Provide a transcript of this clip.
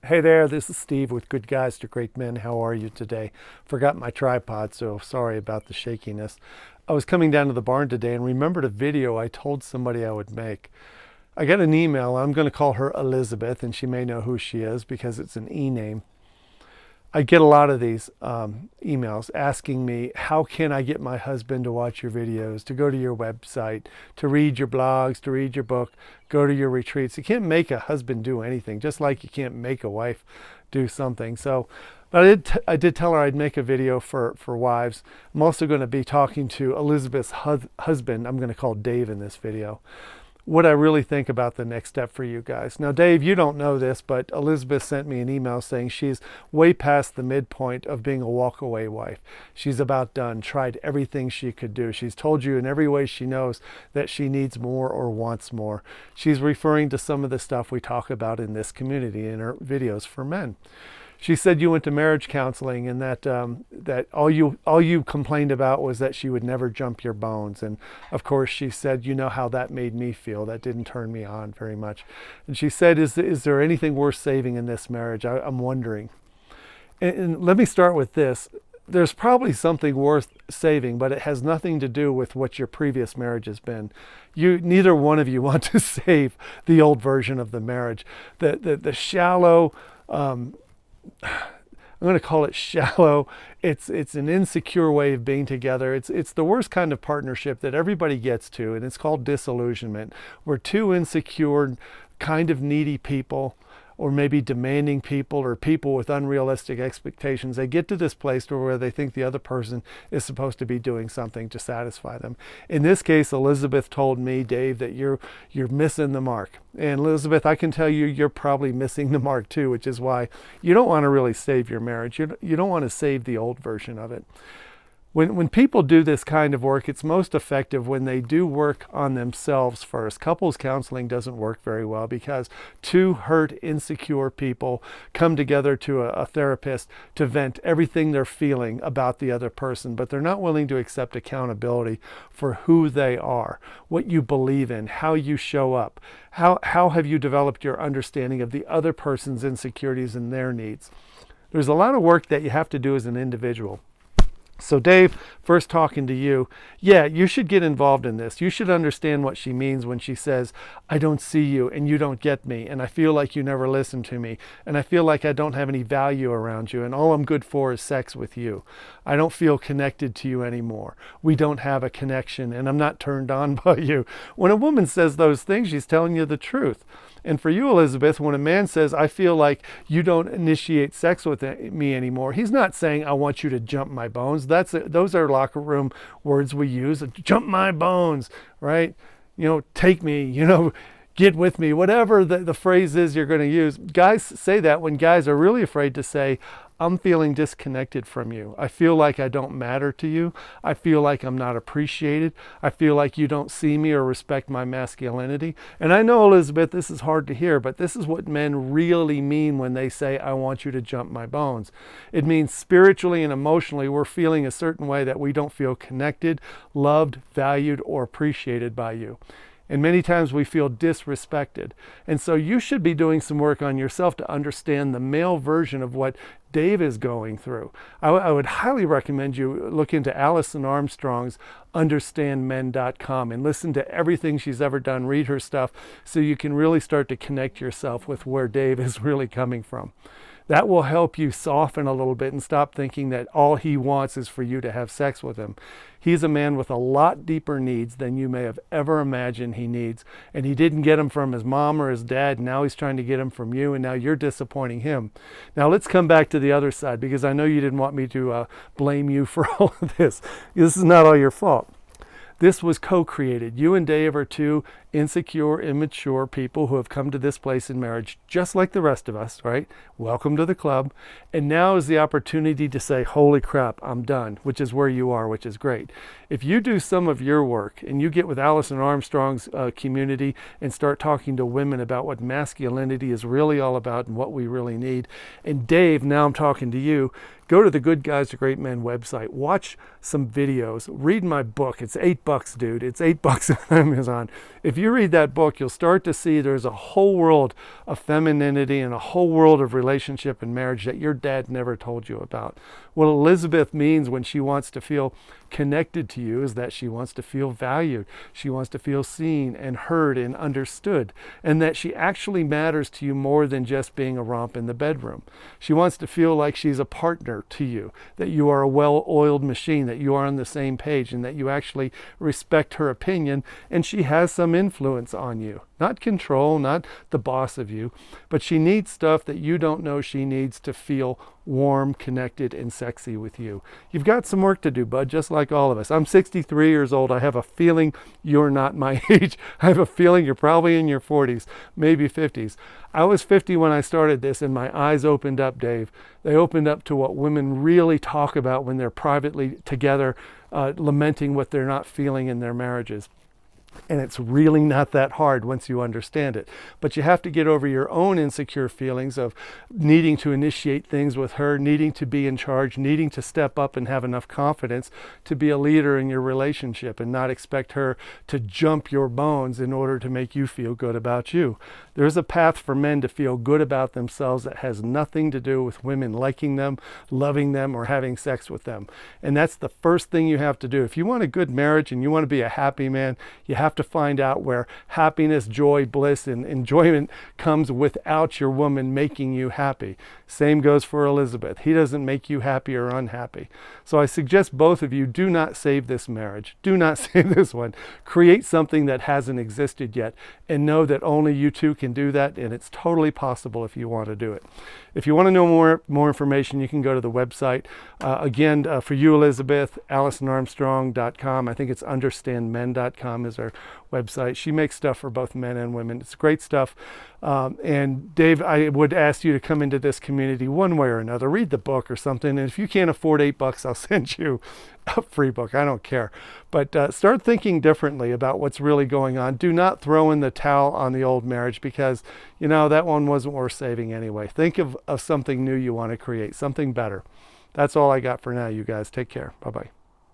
Hey there, this is Steve with Good Guys to Great Men. How are you today? Forgot my tripod, so sorry about the shakiness. I was coming down to the barn today and remembered a video I told somebody I would make. I got an email. I'm going to call her Elizabeth, and she may know who she is because it's an e name. I get a lot of these emails asking me, how can I get my husband to watch your videos, to go to your website, to read your blogs, to read your book, go to your retreats. You can't make a husband do anything, just like you can't make a wife do something. So, but I did tell her I'd make a video for wives. I'm also going to be talking to Elizabeth's husband. I'm going to call Dave in this video, what I really think about the next step for you guys. Now, Dave, you don't know this, but Elizabeth sent me an email saying she's way past the midpoint of being a walkaway wife. She's about done, tried everything she could do. She's told you in every way she knows that she needs more or wants more. She's referring to some of the stuff we talk about in this community in her videos for men. She said you went to marriage counseling and that all you complained about was that she would never jump your bones. And of course, she said, you know how that made me feel. That didn't turn me on very much. And she said, is there anything worth saving in this marriage? I'm wondering. And let me start with this. There's probably something worth saving, but it has nothing to do with what your previous marriage has been. Neither one of you want to save the old version of the marriage. The shallow, I'm going to call it shallow. It's an insecure way of being together. It's the worst kind of partnership that everybody gets to, and it's called disillusionment. We're two insecure, kind of needy people, or maybe demanding people, or people with unrealistic expectations. They get to this place where they think the other person is supposed to be doing something to satisfy them. In this case, Elizabeth told me, Dave, that you're missing the mark. And Elizabeth, I can tell you, you're probably missing the mark too, which is why you don't want to really save your marriage. You don't want to save the old version of it. When people do this kind of work, it's most effective when they do work on themselves first. Couples counseling doesn't work very well because two hurt, insecure people come together to a therapist to vent everything they're feeling about the other person, but they're not willing to accept accountability for who they are, what you believe in, how you show up, how have you developed your understanding of the other person's insecurities and their needs. There's a lot of work that you have to do as an individual. So Dave, first talking to you, yeah, you should get involved in this. You should understand what she means when she says, I don't see you and you don't get me, and I feel like you never listen to me, and I feel like I don't have any value around you, and all I'm good for is sex with you. I don't feel connected to you anymore. We don't have a connection, and I'm not turned on by you. When a woman says those things, she's telling you the truth. And for you, Elizabeth, when a man says, I feel like you don't initiate sex with me anymore, he's not saying, I want you to jump my bones. Those are locker room words we use. Jump my bones, right? Take me, get with me, whatever the phrase is you're going to use. Guys say that when guys are really afraid to say, I'm feeling disconnected from you. I feel like I don't matter to you. I feel like I'm not appreciated. I feel like you don't see me or respect my masculinity. And I know, Elizabeth, this is hard to hear, but this is what men really mean when they say, I want you to jump my bones. It means spiritually and emotionally, we're feeling a certain way that we don't feel connected, loved, valued, or appreciated by you. And many times we feel disrespected. And so you should be doing some work on yourself to understand the male version of what Dave is going through. I would highly recommend you look into Alison Armstrong's understandmen.com and listen to everything she's ever done, read her stuff, so you can really start to connect yourself with where Dave is really coming from. That will help you soften a little bit and stop thinking that all he wants is for you to have sex with him. He's a man with a lot deeper needs than you may have ever imagined he needs. And he didn't get them from his mom or his dad. Now he's trying to get them from you, and now you're disappointing him. Now let's come back to the other side, because I know you didn't want me to blame you for all of this. This is not all your fault. This was co-created. You and Dave are two insecure, immature people who have come to this place in marriage, just like the rest of us, right? Welcome to the club. And now is the opportunity to say, holy crap, I'm done, which is where you are, which is great. If you do some of your work and you get with Alison Armstrong's community and start talking to women about what masculinity is really all about and what we really need, and Dave, now I'm talking to you, go to the Good Guys to Great Men website, watch some videos, read my book. It's $8, dude. It's $8 on Amazon. If you read that book, you'll start to see there's a whole world of femininity and a whole world of relationship and marriage that your dad never told you about. What Elizabeth means when she wants to feel connected to you is that she wants to feel valued. She wants to feel seen and heard and understood, and that she actually matters to you more than just being a romp in the bedroom. She wants to feel like she's a partner to you, that you are a well-oiled machine, that you are on the same page, and that you actually respect her opinion, and she has some influence on you. Not control, not the boss of you, but she needs stuff that you don't know she needs to feel warm, connected, and sexy with you. You've got some work to do, bud, just like all of us. I'm 63 years old. I have a feeling you're not my age. I have a feeling you're probably in your 40s, maybe 50s. I was 50 when I started this, and my eyes opened up, Dave. They opened up to what women really talk about when they're privately together, lamenting what they're not feeling in their marriages. And it's really not that hard once you understand it. But you have to get over your own insecure feelings of needing to initiate things with her, needing to be in charge, needing to step up and have enough confidence to be a leader in your relationship and not expect her to jump your bones in order to make you feel good about you. There's a path for men to feel good about themselves that has nothing to do with women liking them, loving them, or having sex with them. And that's the first thing you have to do. If you want a good marriage and you want to be a happy man, you have to find out where happiness, joy, bliss, and enjoyment comes without your woman making you happy. Same goes for Elizabeth. He doesn't make you happy or unhappy. So I suggest both of you do not save this marriage. Do not save this one. Create something that hasn't existed yet, and know that only you two can do that, and it's totally possible if you want to do it. If you want to know more information, you can go to the website. Again, for you, Elizabeth, AlisonArmstrong.com. I think it's understandmen.com is our website. She makes stuff for both men and women. It's great stuff. And Dave, I would ask you to come into this community one way or another. Read the book or something. And if you can't afford $8, I'll send you a free book. I don't care. But start thinking differently about what's really going on. Do not throw in the towel on the old marriage because, you know, that one wasn't worth saving anyway. Think of something new you want to create, something better. That's all I got for now, you guys. Take care. Bye-bye.